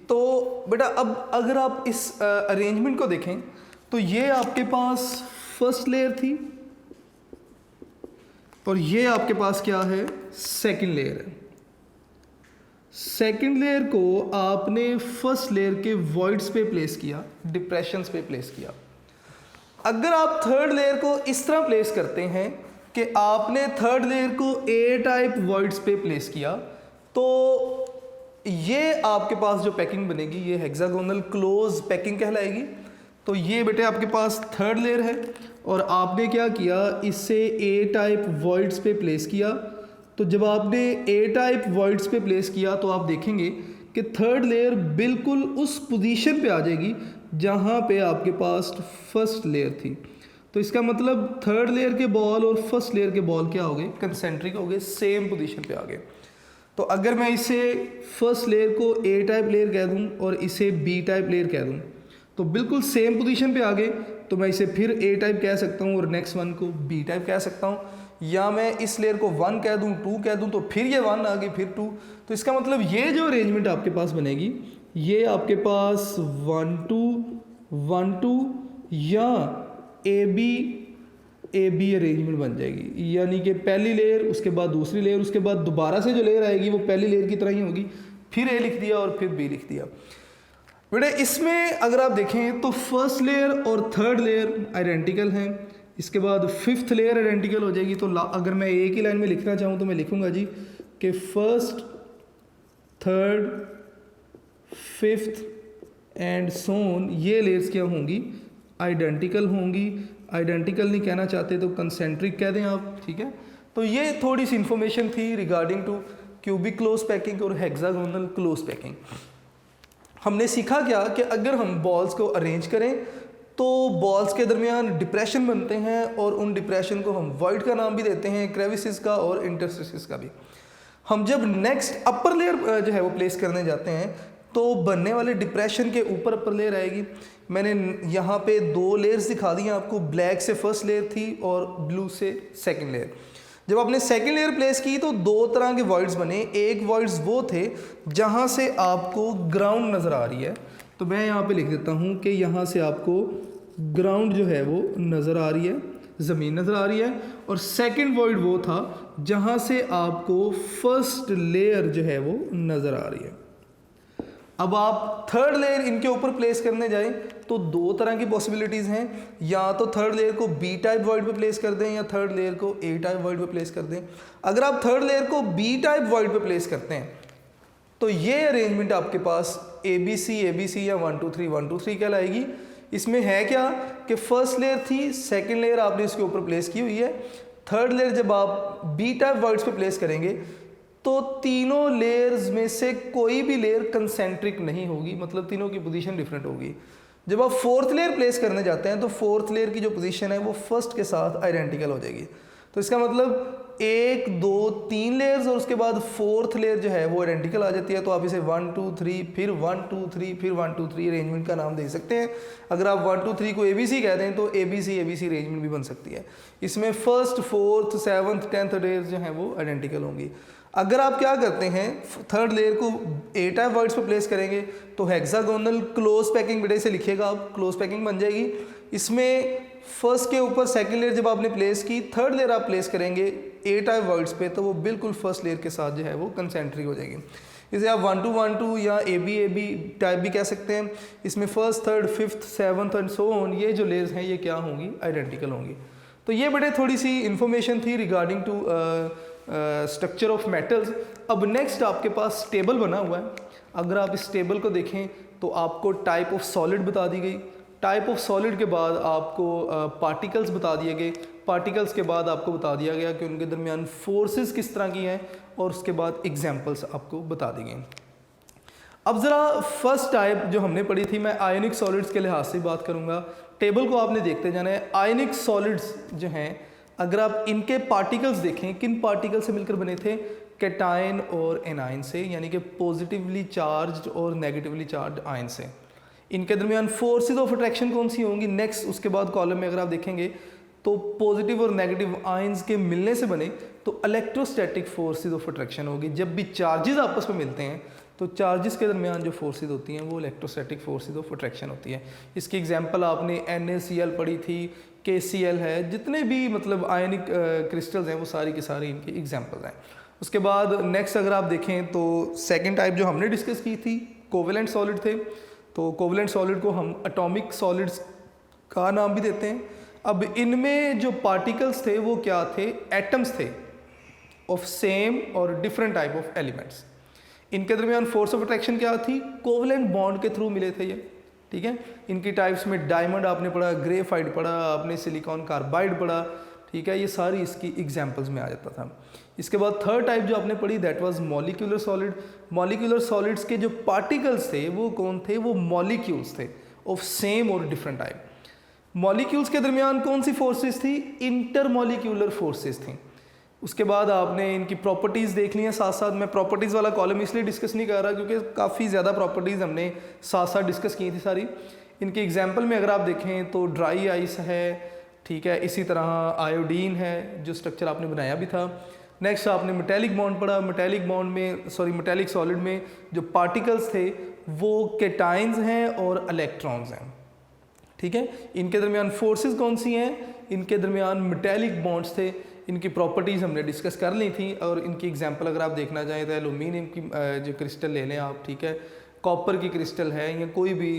तो बेटा अब अगर आप इस अरेंजमेंट को देखें तो ये आपके पास फर्स्ट लेयर थी और ये आपके पास क्या है, सेकंड लेयर है। सेकंड लेयर को आपने फर्स्ट लेयर के वॉइड्स पे प्लेस किया, डिप्रेशंस पे प्लेस किया। अगर आप थर्ड लेयर को इस तरह प्लेस करते हैं कि आपने थर्ड लेयर को ए टाइप वॉइड्स पे प्लेस किया, तो ये आपके पास जो पैकिंग बनेगी ये हेक्सागोनल क्लोज पैकिंग कहलाएगी। तो ये बेटे आपके पास थर्ड लेयर है और आपने क्या किया, इसे ए टाइप वॉइड्स पे प्लेस किया। तो जब आपने ए टाइप वॉइड्स पे प्लेस किया तो आप देखेंगे कि थर्ड लेयर बिल्कुल उस पोजीशन पे आ जाएगी जहाँ पे आपके पास फर्स्ट लेयर थी। तो इसका मतलब थर्ड लेयर के बॉल और फर्स्ट लेयर के बॉल क्या हो गए, कंसेंट्रिक हो गए, सेम पोजीशन पे आ गए। तो अगर मैं इसे फर्स्ट लेयर को ए टाइप लेयर कह दूं और इसे बी टाइप लेयर कह दूं तो बिल्कुल सेम पोजीशन पे आ गए। तो मैं इसे फिर ए टाइप कह सकता हूं और नेक्स्ट वन को बी टाइप कह सकता हूं, या मैं इस लेयर को 1 कह दूं, 2 कह दूं, तो फिर ये 1 आ गई, फिर 2। तो इसका मतलब ये जो अरेंजमेंट आपके पास बनेगी ये आपके पास 1 2 1 2 या ए बी अरेंजमेंट बन जाएगी। यानी कि पहली लेयर, उसके बाद दूसरी लेयर, उसके बाद दोबारा से जो लेयर आएगी वो पहली लेयर की तरह ही होगी, फिर ए लिख दिया और फिर बी लिख दिया। बेटे इसमें अगर आप देखें तो फर्स्ट लेयर और थर्ड लेयर आइडेंटिकल हैं, इसके बाद फिफ्थ लेयर आइडेंटिकल हो जाएगी। तो अगर मैं एक ही लाइन में लिखना चाहूँ तो मैं लिखूँगा जी कि फर्स्ट, थर्ड, फिफ्थ एंड सोन, ये लेयर्स क्या होंगी, आइडेंटिकल होंगी। आइडेंटिकल नहीं कहना चाहते तो कंसेंट्रिक कह दें आप, ठीक है। तो ये थोड़ी सी इंफॉर्मेशन थी regarding to cubic close packing और हेक्सागोनल क्लोज पैकिंग। हमने सीखा क्या कि अगर हम बॉल्स को अरेंज करें तो बॉल्स के दरमियान डिप्रेशन बनते हैं और उन डिप्रेशन को हम वॉइड का नाम भी देते हैं, क्रेविसेस का और इंटरस्टिसेस का भी। हम जब नेक्स्ट अपर लेयर जो है वो प्लेस करने जाते हैं तो बनने वाले डिप्रेशन के ऊपर अपर लेयर आएगी। मैंने यहाँ पे 2 लेयर्स दिखा दी हैं आपको, ब्लैक से फर्स्ट लेयर थी और ब्लू से सेकंड लेयर। जब आपने सेकंड लेयर प्लेस की तो 2 तरह के वॉइड्स बने। एक वॉइड्स वो थे जहाँ से आपको ग्राउंड नज़र आ रही है, तो मैं यहाँ पे लिख देता हूँ कि यहाँ से आपको ग्राउंड जो है वो नज़र आ रही है, ज़मीन नज़र आ रही है। और सेकंड वॉइड वो था जहाँ से आपको फर्स्ट लेयर जो है वो नज़र आ रही है। अब आप थर्ड लेयर इनके ऊपर प्लेस करने जाएं तो 2 तरह की पॉसिबिलिटीज़ हैं, या तो थर्ड लेयर को बी टाइप वॉइड पे प्लेस कर दें या थर्ड लेयर को ए टाइप वॉइड पे प्लेस कर दें। अगर आप थर्ड लेयर को बी टाइप वॉइड पे प्लेस करते हैं तो ये अरेंजमेंट आपके पास ए बी सी या 1 2 3 1 2 3 कहलाएगी। इसमें है क्या कि फर्स्ट लेयर थी, सेकंड लेयर आपने इसके ऊपर प्लेस की हुई है। थर्ड लेयर जब आप बी टाइप वॉइड्स पे प्लेस करेंगे तो तीनों लेयर्स में से कोई भी लेयर कंसेंट्रिक नहीं होगी, मतलब तीनों की पोजीशन डिफरेंट होगी। जब आप फोर्थ लेयर प्लेस करने जाते हैं तो फोर्थ लेयर की जो पोजीशन है वो फर्स्ट के साथ आइडेंटिकल हो जाएगी। तो इसका मतलब 1 2 3 लेयर्स और उसके बाद फोर्थ लेयर जो है वो आइडेंटिकल आ जाती है। तो आप इसे 1 2 3 फिर 1 2 3 फिर 1 2 3 अरेंजमेंट का नाम दे सकते हैं। अगर आप 1 2 3 को ABC कह दें तो ABC अरेंजमेंट भी बन सकती है। इसमें first fourth seventh 10th layers जो हैं वो आइडेंटिकल होंगी। अगर आप क्या करते हैं थर्ड लेयर को A टाइप वर्ड्स पर प्लेस करेंगे तो हेक्सागोनल क्लोज पैकिंग बेटे से लिखिएगा आप, क्लोज पैकिंग बन जाएगी। इसमें फर्स्ट के ऊपर सेकंड लेयर जब आपने प्लेस की, थर्ड लेयर आप प्लेस करेंगे A टाइप वर्ड्स पे तो वो बिल्कुल फर्स्ट लेयर के साथ जो है वो कंसेंट्रिक हो जाएगी। इसे आप 1 2 1 2 या AB टाइप भी कह सकते हैं। इसमें first third fifth seventh and so on ये जो लेयर्स हैं ये क्या होंगी, आइडेंटिकल होंगी। तो ये बेटे थोड़ी सी इन्फॉर्मेशन थी regarding to structure of metals. अब नेक्स्ट आपके पास टेबल बना हुआ है। अगर आप इस टेबल को देखें तो आपको टाइप ऑफ सॉलिड बता दी गई, टाइप ऑफ सॉलिड के बाद आपको पार्टिकल्स बता दिए गए, पार्टिकल्स के बाद आपको बता दिया गया कि उनके दरमियान फोर्सेस किस तरह की हैं और उसके बाद एग्जांपल्स आपको बता दी गई। अब ज़रा फर्स्ट टाइप जो हमने पढ़ी थी, मैं आयनिक सॉलिड्स के लिहाज से बात करूँगा। टेबल को आपने देखते जाना है। आयनिक सॉलिड्स जो हैं अगर आप इनके पार्टिकल्स देखें, किन पार्टिकल से मिलकर बने थे, कैटायन और एनाइन से, यानी कि पॉजिटिवली चार्ज्ड और नेगेटिवली चार्ज्ड आयन से। इनके दरमियान फोर्सेस ऑफ अट्रैक्शन कौन सी होंगी, नेक्स्ट उसके बाद कॉलम में अगर आप देखेंगे तो पॉजिटिव और नेगेटिव आयंस के मिलने से बने तो इलेक्ट्रोस्टैटिक फोर्सेस ऑफ अट्रैक्शन होगी। जब भी चार्जेस आपस में मिलते हैं तो चार्जेस के दरमियान जो फोर्सेस होती हैं वो इलेक्ट्रोस्टैटिक फोर्सेस ऑफ अट्रैक्शन होती है। इसकी एग्जांपल आपने NaCl पढ़ी थी, KCl है, जितने भी मतलब आयनिक क्रिस्टल्स हैं वो सारी की सारी इनकी एग्जांपल्स हैं। उसके बाद नेक्स्ट अगर आप देखें तो सेकंड टाइप जो हमने डिस्कस की थी कोवेलेंट सॉलिड थे। तो कोवेलेंट सॉलिड को हम एटॉमिक सॉलिड्स का नाम भी देते हैं। अब इनमें जो पार्टिकल्स थे वो क्या थे, एटम्स थे ऑफ सेम और डिफरेंट टाइप ऑफ एलिमेंट्स। इनके दरमियान फोर्स ऑफ अट्रैक्शन क्या थी, कोवेलेंट बॉन्ड के थ्रू मिले थे ये, ठीक है। इनकी टाइप्स में डायमंड आपने पढ़ा, ग्रेफाइट पढ़ा आपने, सिलिकॉन कार्बाइड पढ़ा, ठीक है। ये सारी इसकी एग्जांपल्स में आ जाता था। इसके बाद थर्ड टाइप जो आपने पढ़ी that was molecular solid. Molecular solids के जो पार्टिकल्स थे वो कौन थे, वो मॉलिक्यूल्स थे ऑफ सेम और डिफरेंट टाइप। मॉलिक्यूल्स के दरमियान कौन सी फोर्सेस थी, इंटरमॉलिक्यूलर फोर्सेस थी। उसके बाद आपने इनकी प्रॉपर्टीज़ देख ली हैं साथ साथ। मैं प्रॉपर्टीज़ वाला कॉलम इसलिए डिस्कस नहीं कर रहा क्योंकि काफ़ी ज़्यादा प्रॉपर्टीज़ हमने साथ साथ डिस्कस की थी सारी। इनके एग्जांपल में अगर आप देखें तो ड्राई आइस है, ठीक है, इसी तरह आयोडीन है जो स्ट्रक्चर आपने बनाया भी था। नेक्स्ट आपने मेटेलिक बॉन्ड पढ़ा। मेटेलिक सॉलिड में जो पार्टिकल्स थे वो कैटायंस हैं और इलेक्ट्रॉन्स हैं, ठीक है। इनके दरमियान फोर्सेस कौन सी हैं, इनके दरमियान मेटेलिक बॉन्ड्स थे। इनकी प्रॉपर्टीज़ हमने डिस्कस कर ली थी और इनकी एग्जांपल अगर आप देखना चाहें तो एलुमिनियम की जो क्रिस्टल ले लें आप, ठीक है, कॉपर की क्रिस्टल है या कोई भी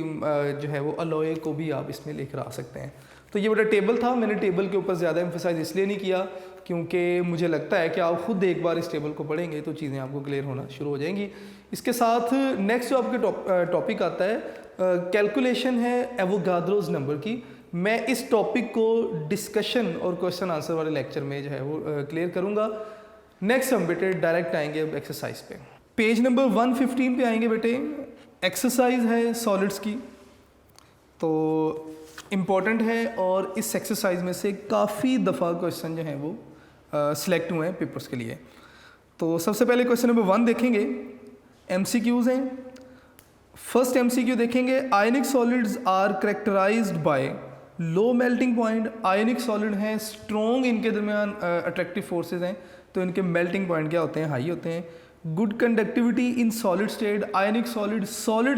जो है वो अलॉय को भी आप इसमें लेकर आ सकते हैं। तो ये बड़ा टेबल था। मैंने टेबल के ऊपर ज़्यादा एम्फेसाइज इसलिए नहीं किया क्योंकि मुझे लगता है कि आप खुद एक बार इस टेबल को पढ़ेंगे तो चीज़ें आपको क्लियर होना शुरू हो जाएंगी। इसके साथ नेक्स्ट जो आपके टॉपिक आता है कैलकुलेशन है एवोगाड्रोस नंबर की। मैं इस टॉपिक को डिस्कशन और क्वेश्चन आंसर वाले लेक्चर में जो है वो क्लियर करूँगा। नेक्स्ट हम बेटे डायरेक्ट आएंगे अब एक्सरसाइज पे। पेज नंबर 115 पे आएंगे बेटे। एक्सरसाइज है सॉलिड्स की, तो इम्पॉर्टेंट है और इस एक्सरसाइज में से काफ़ी दफ़ा क्वेश्चन जो हैं वो सिलेक्ट हुए हैं पेपर्स के लिए। तो सबसे पहले क्वेश्चन नंबर 1 देखेंगे, MCQs हैं। फर्स्ट MCQ देखेंगे, ionic solids are characterized by low melting point. Ionic solid हैं, स्ट्रॉन्ग इनके दरमियान अट्रैक्टिव फोर्सेज हैं, तो इनके मेल्टिंग पॉइंट क्या होते हैं, हाई होते हैं। Good conductivity in solid state. Ionic solid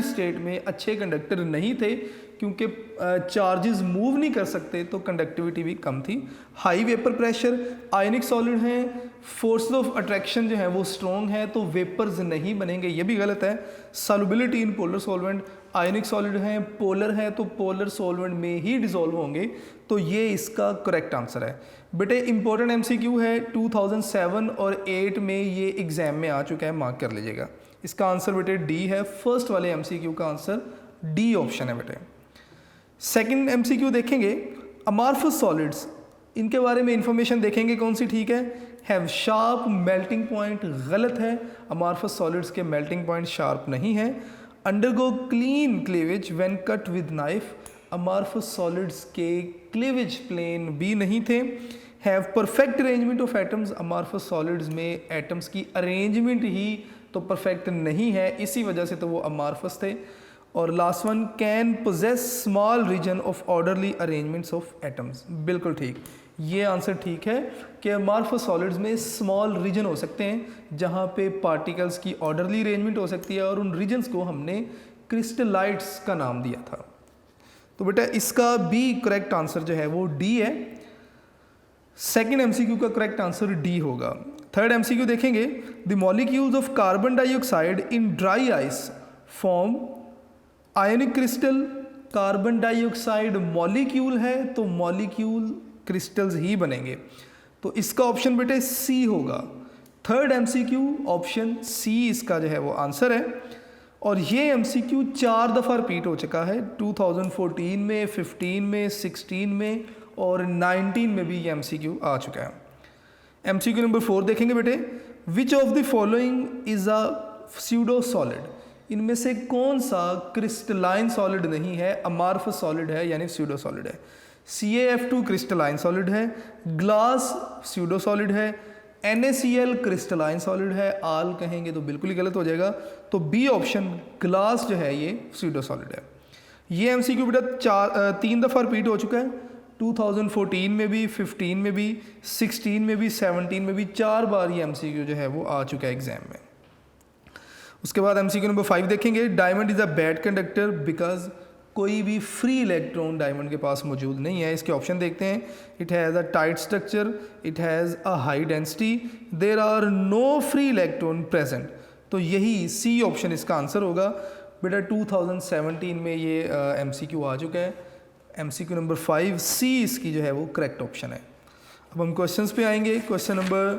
state में अच्छे कंडक्टर नहीं थे क्योंकि चार्जेस मूव नहीं कर सकते तो कंडक्टिविटी भी कम थी। High vapour pressure. आयनिक सॉलिड हैं, फोर्स ऑफ अट्रैक्शन जो है वो स्ट्रॉन्ग है तो वेपर्स नहीं बनेंगे, ये भी गलत है। Solubility in polar solvent. Ionic solid हैं, पोलर हैं तो पोलर सॉल्वेंट में ही डिसॉल्व होंगे, तो ये इसका करेक्ट आंसर है। बेटे इंपॉर्टेंट MCQ है, 2007 और 8 में ये एग्जाम में आ चुका है, मार्क कर लीजिएगा। इसका आंसर बेटे डी है। फर्स्ट वाले MCQ का आंसर डी ऑप्शन है बेटे। सेकंड MCQ देखेंगे, अमार्फस सॉलिड्स, इनके बारे में इंफॉर्मेशन देखेंगे कौन सी ठीक है। हैव शार्प मेल्टिंग पॉइंट, गलत है, अमार्फस सॉलिड्स के मेल्टिंग पॉइंट शार्प नहीं है। Undergo clean cleavage when cut with knife, amorphous solids के क्लीवेज प्लेन भी नहीं थे। Have perfect arrangement of atoms, amorphous solids में एटम्स की अरेंजमेंट ही तो परफेक्ट नहीं है, इसी वजह से तो वो अमार्फस थे। और last one, can possess small region of orderly arrangements of atoms, बिल्कुल ठीक, ये आंसर ठीक है कि अमार्फस सॉलिड्स में स्मॉल रीजन हो सकते हैं जहाँ पे पार्टिकल्स की ऑर्डरली अरेंजमेंट हो सकती है, और उन रीजन्स को हमने क्रिस्टलाइट्स का नाम दिया था। तो बेटा इसका भी करेक्ट आंसर जो है वो डी है। सेकेंड एमसीक्यू का करेक्ट आंसर डी होगा। थर्ड एमसीक्यू देखेंगे, the molecules of carbon dioxide in dry ice form ionic crystal. Carbon dioxide molecule है तो मॉलिक्यूल क्रिस्टल्स ही बनेंगे, तो इसका ऑप्शन बेटे सी होगा। थर्ड एमसीक्यू ऑप्शन सी इसका जो है वो आंसर है। और ये एमसीक्यू 4 दफ़ा रिपीट हो चुका है, 2014 में, 15 में, 16 में और 19 में भी ये एमसीक्यू आ चुका है। एमसीक्यू नंबर 4 देखेंगे बेटे, which of the following is a pseudo solid, इनमें से कौन सा क्रिस्टलाइन सॉलिड नहीं है, अमार्फस सॉलिड है यानी स्यूडो सॉलिड है। CaF2 क्रिस्टलाइन सॉलिड है, ग्लास स्यूडो सॉलिड है, NaCl क्रिस्टलाइन सॉलिड है। आल कहेंगे तो बिल्कुल ही गलत हो जाएगा, तो बी ऑप्शन ग्लास जो है ये स्यूडो सॉलिड है। ये एमसीक्यू बेटा 3 दफ़ा रिपीट हो चुका है, 2014 में भी, 15 में भी, 16 में भी, 17 में भी, 4 बार ये एमसीक्यू जो है वो आ चुका है एग्जाम में। उसके बाद एमसीक्यू नंबर 5 देखेंगे, diamond is a bad conductor because कोई भी फ्री इलेक्ट्रॉन डायमंड के पास मौजूद नहीं है। इसके ऑप्शन देखते हैं, it has a tight structure, it has a high density, there are no free electron present, तो यही सी ऑप्शन इसका आंसर होगा। बेटा 2017 में ये एमसीक्यू आ चुका है। एमसीक्यू नंबर 5 सी इसकी जो है वो करेक्ट ऑप्शन है। अब हम क्वेश्चंस पे आएंगे। क्वेश्चन नंबर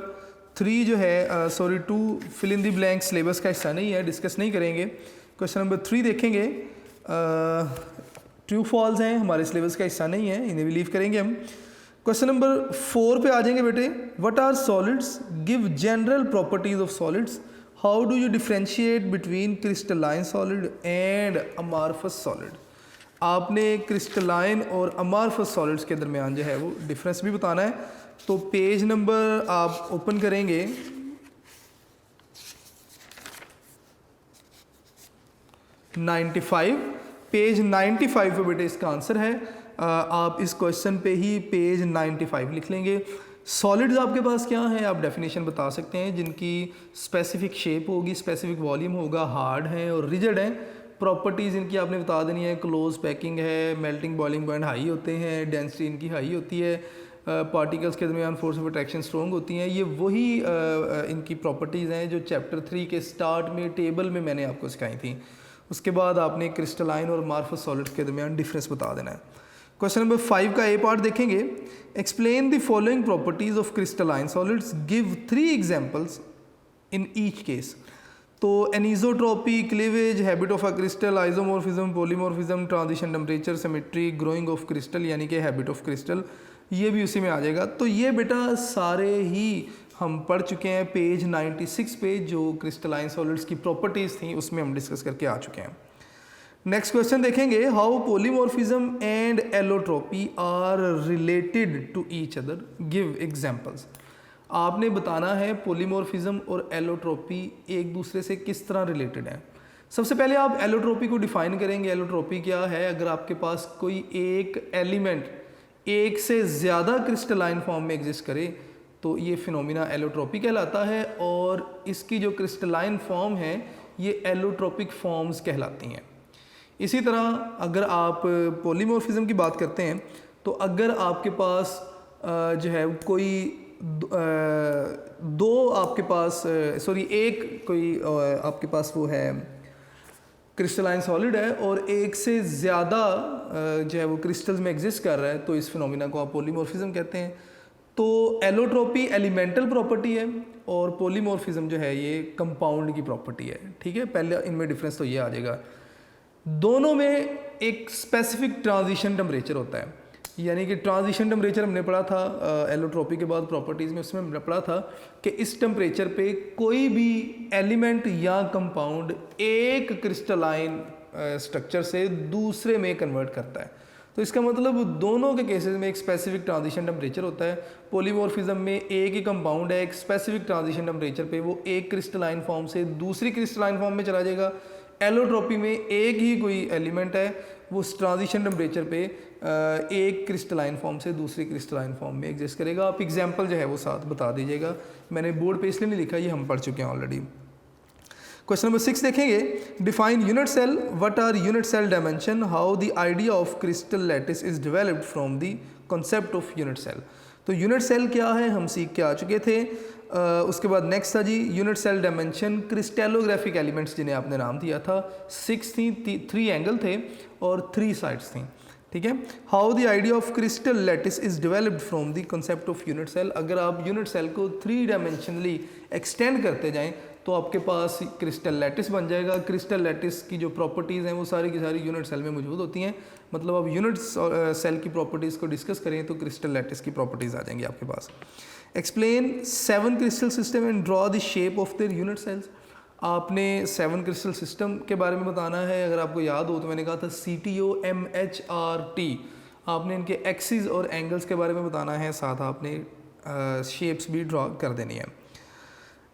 3 जो है 2 fill in the blank syllabus का हिस्सा नहीं है, डिस्कस नहीं करेंगे। क्वेश्चन नंबर 3 देखेंगे, ट्रू फॉल्स हैं, हमारे सिलेबस का हिस्सा नहीं है, इन्हें भी लीव करेंगे हम। क्वेश्चन नंबर 4 पे आ जाएंगे बेटे, what are solids, give general properties of solids, how do you differentiate between crystalline solid and amorphous solid. आपने क्रिस्टलाइन और अमार्फस सॉलिड्स के दरमियान जो है वो डिफरेंस भी बताना है। तो पेज नंबर आप ओपन करेंगे 95, पेज 95 पे बेटे इसका आंसर है। आप इस क्वेश्चन पे ही पेज 95 लिख लेंगे। सॉलिड्स आपके पास क्या हैं, आप डेफिनेशन बता सकते हैं, जिनकी स्पेसिफिक शेप होगी, स्पेसिफिक वॉल्यूम होगा, हार्ड हैं और रिजिड हैं। प्रॉपर्टीज़ इनकी आपने बता देनी है, क्लोज पैकिंग है, मेल्टिंग बॉइलिंग पॉइंट हाई होते हैं, डेंसिटी इनकी हाई होती है, पार्टिकल्स के दरमियान फोर्स ऑफ अट्रैक्शन स्ट्रॉन्ग होती हैं। ये वही इनकी प्रॉपर्टीज़ हैं जो चैप्टर 3 के स्टार्ट में टेबल में मैंने आपको सिखाई थी। उसके बाद आपने क्रिस्टलाइन और अमार्फस सॉलिड्स के दरमियान डिफरेंस बता देना है। क्वेश्चन नंबर 5 का ए पार्ट देखेंगे, explain the following properties of crystalline solids, give 3 examples in each case. तो anisotropy, cleavage, habit of a crystal, isomorphism, polymorphism, transition temperature, symmetry, growing of crystal यानी कि habit of crystal, ये भी उसी में आ जाएगा। तो ये बेटा सारे ही हम पढ़ चुके हैं पेज 96 पे, जो क्रिस्टलाइन सॉलिड्स की प्रॉपर्टीज़ थी उसमें हम डिस्कस करके आ चुके हैं। नेक्स्ट क्वेश्चन देखेंगे, how polymorphism and allotropy are related to each other, give examples. आपने बताना है पॉलीमॉर्फिज्म और एलोट्रोपी एक दूसरे से किस तरह रिलेटेड है। सबसे पहले आप एलोट्रोपी को डिफाइन करेंगे। एलोट्रोपी क्या है, अगर आपके पास कोई एक एलिमेंट एक से ज़्यादा क्रिस्टलाइन फॉर्म में एग्जिस्ट करे तो ये फिनोमिना एलोट्रोपी कहलाता है, और इसकी जो क्रिस्टलाइन फॉर्म है ये एलोट्रोपिक फॉर्म्स कहलाती हैं। इसी तरह अगर आप पॉलीमॉर्फिज्म की बात करते हैं तो अगर आपके पास जो है कोई दो आपके पास एक कोई आपके पास वो है क्रिस्टलाइन सॉलिड है और एक से ज़्यादा जो है वो क्रिस्टल्स में एग्जिस्ट कर रहा है, तो इस फिनोमिना को आप पॉलीमॉर्फिज्म कहते हैं। तो एलोट्रोपी एलिमेंटल प्रॉपर्टी है और पॉलीमॉर्फिज्म जो है ये कंपाउंड की प्रॉपर्टी है। ठीक है, पहले इनमें डिफरेंस तो ये आ जाएगा। दोनों में एक स्पेसिफिक ट्रांजिशन टेम्परेचर होता है, यानी कि ट्रांजिशन टेम्परेचर हमने पढ़ा था एलोट्रोपी के बाद प्रॉपर्टीज़ में, उसमें हमने पढ़ा था कि इस टेम्परेचर पे कोई भी एलिमेंट या कंपाउंड एक क्रिस्टलाइन स्ट्रक्चर से दूसरे में कन्वर्ट करता है। तो इसका मतलब दोनों के केसेस में एक स्पेसिफिक ट्रांजिशन टेम्परेचर होता है। पॉलीमॉर्फिज्म में एक ही कंपाउंड है, एक स्पेसिफिक ट्रांजिशन टेम्परेचर पे वो एक क्रिस्टलाइन फॉर्म से दूसरी क्रिस्टलाइन फॉर्म में चला जाएगा। एलोट्रोपी में एक ही कोई एलिमेंट है, वो ट्रांजिशन टेम्परेचर पे एक क्रिस्टलाइन फॉर्म से दूसरी क्रिस्टलाइन फॉर्म में एग्जिस्ट करेगा। आप एग्जांपल जो है वो साथ बता दीजिएगा, मैंने बोर्ड पे इसलिए नहीं लिखा, ये हम पढ़ चुके हैं ऑलरेडी। क्वेश्चन नंबर 6 देखेंगे, define unit cell, what are unit cell dimension, how the idea of crystal lattice is developed from the concept of unit cell. तो यूनिट सेल क्या है हम सीख के आ चुके थे। उसके बाद नेक्स्ट था जी यूनिट सेल डायमेंशन, क्रिस्टेलोग्राफिक एलिमेंट्स जिन्हें आपने नाम दिया था 6 थी, 3 एंगल थे और 3 साइड्स थी, ठीक है। How the idea of crystal lattice is developed from the concept of unit cell. अगर आप यूनिट सेल को 3 डायमेंशनली एक्सटेंड करते जाएं तो आपके पास क्रिस्टल लैटिस बन जाएगा। क्रिस्टल लैटिस की जो प्रॉपर्टीज़ हैं वो सारी की सारी यूनिट सेल में मौजूद होती हैं। मतलब आप यूनिट सेल की प्रॉपर्टीज़ को डिस्कस करें तो क्रिस्टल लैटिस की प्रॉपर्टीज़ आ जाएंगी आपके पास। Explain 7 crystal system and draw the shape of their unit cells. आपने 7 क्रिस्टल सिस्टम के बारे में बताना है। अगर आपको याद हो तो मैंने कहा था CTOMHRT, आपने इनके एक्सिस और एंगल्स के बारे में बताना है, साथ आपने शेप्स भी ड्रॉ कर देनी है।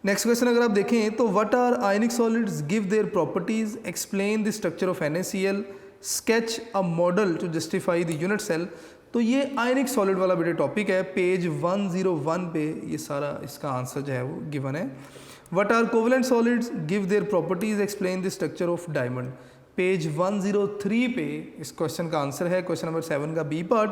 नेक्स्ट क्वेश्चन अगर आप देखें तो what are ionic solids, give their properties, explain the structure of NaCl, sketch a model to justify the unit cell. तो ये आयनिक सॉलिड वाला बेटा टॉपिक है, पेज 101 पे ये सारा इसका आंसर जो है वो गिवन है। What are covalent solids, give their properties, explain the structure of diamond. Page 103 पे इस क्वेश्चन का आंसर है, क्वेश्चन नंबर 7 का बी पार्ट।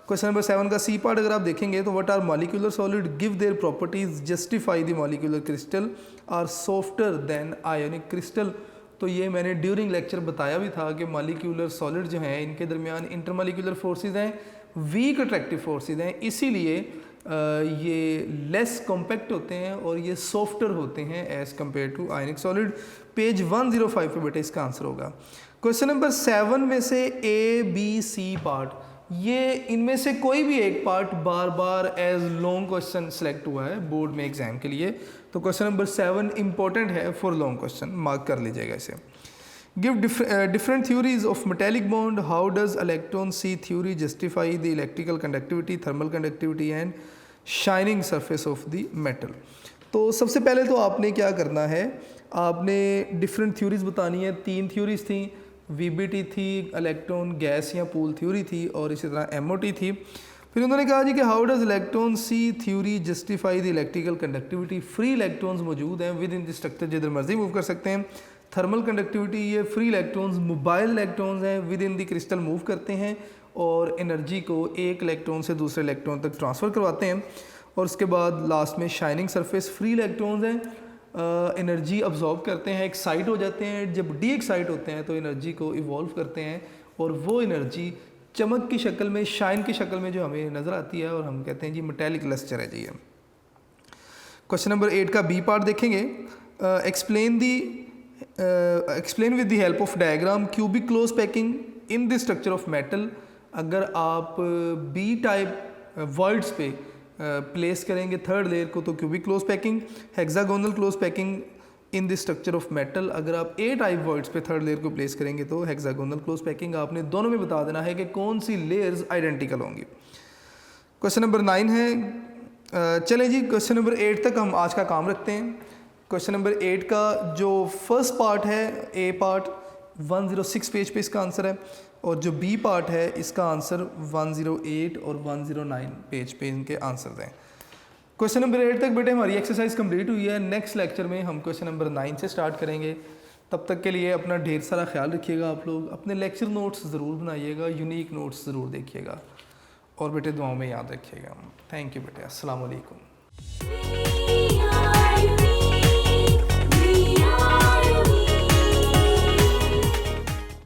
क्वेश्चन नंबर 7 का सी पार्ट अगर आप देखेंगे तो what are molecular solid, give their properties, justify the molecular crystal are softer than ionic crystal. तो ये मैंने ड्यूरिंग लेक्चर बताया भी था कि मॉलिक्यूलर सॉलिड जो हैं इनके दरमियान इंटरमॉलिक्यूलर फोर्सेज हैं, वीक अट्रैक्टिव फोर्सेज हैं, इसीलिए ये लेस कॉम्पैक्ट होते हैं और ये सॉफ्टर होते हैं as compare to ionic solid. Page 105 पे बेटा इसका आंसर होगा। क्वेश्चन नंबर 7 में से ABC पार्ट, ये इनमें से कोई भी एक पार्ट बार बार एज लॉन्ग क्वेश्चन सेलेक्ट हुआ है बोर्ड में एग्जाम के लिए, तो क्वेश्चन नंबर 7 इंपॉर्टेंट है फॉर लॉन्ग क्वेश्चन, मार्क कर लीजिएगा इसे। Give different theories of metallic bond, how does electron sea theory justify the electrical conductivity, thermal conductivity and shining surface of the metal. तो सबसे पहले तो आपने क्या करना है, आपने डिफरेंट थ्योरीज बतानी है। 3 थ्योरीज थी, VBT थी, इलेक्ट्रॉन गैस या पूल थ्योरी थी, और इसी तरह MOT थी। फिर उन्होंने कहा जी कि how does electron sea theory justify the electrical conductivity. Free electrons मौजूद हैं विद इन द स्ट्रक्चर, जिधर मर्जी मूव कर सकते हैं। थर्मल कंडक्टिविटी, ये फ्री इलेक्ट्रॉन्स मोबाइल इलेक्ट्रॉन्स हैं, with in the crystal move करते हैं और एनर्जी को एक इलेक्ट्रॉन से दूसरे इलेक्ट्रॉन तक ट्रांसफ़र करवाते हैं। और उसके बाद लास्ट में शाइनिंग सरफेस, फ्री इलेक्ट्रॉन्स हैं, एनर्जी अब्जॉर्ब करते हैं, एक्साइट हो जाते हैं, जब डी एक्साइट होते हैं तो एनर्जी को इवॉल्व करते हैं और वो एनर्जी चमक की शक्ल में, शाइन की शक्ल में जो हमें नज़र आती है और हम कहते हैं जी मेटेलिक लस्टर है जी। क्वेश्चन नंबर 8 का बी पार्ट देखेंगे। Explain with the help of diagram cubic close packing in the structure of metal. अगर आप बी टाइप वर्ड्स पे प्लेस करेंगे थर्ड लेयर को तो cubic close packing, hexagonal close packing in the structure of metal. अगर आप ए type words पे third layer को प्लेस करेंगे तो हेक्सागोनल क्लोज पैकिंग। आपने दोनों में बता देना है कि कौन सी लेयर्स आइडेंटिकल होंगी। क्वेश्चन नंबर 9 है, चलें जी क्वेश्चन नंबर 8 तक हम आज का काम रखते हैं। क्वेश्चन नंबर 8 का जो फर्स्ट पार्ट है, ए पार्ट 106 पेज पे इसका आंसर है, और जो बी पार्ट है इसका आंसर 108 और 109 पेज पे इनके आंसर दें। क्वेश्चन नंबर 8 तक बेटे हमारी एक्सरसाइज कंप्लीट हुई है। नेक्स्ट लेक्चर में हम क्वेश्चन नंबर 9 से स्टार्ट करेंगे। तब तक के लिए अपना ढेर सारा ख्याल रखिएगा। आप लोग अपने लेक्चर नोट्स ज़रूर बनाइएगा, यूनिक नोट्स ज़रूर देखिएगा और बेटे दुआओं में याद रखिएगा। थैंक यू बेटे, अस्सलाम वालेकुम।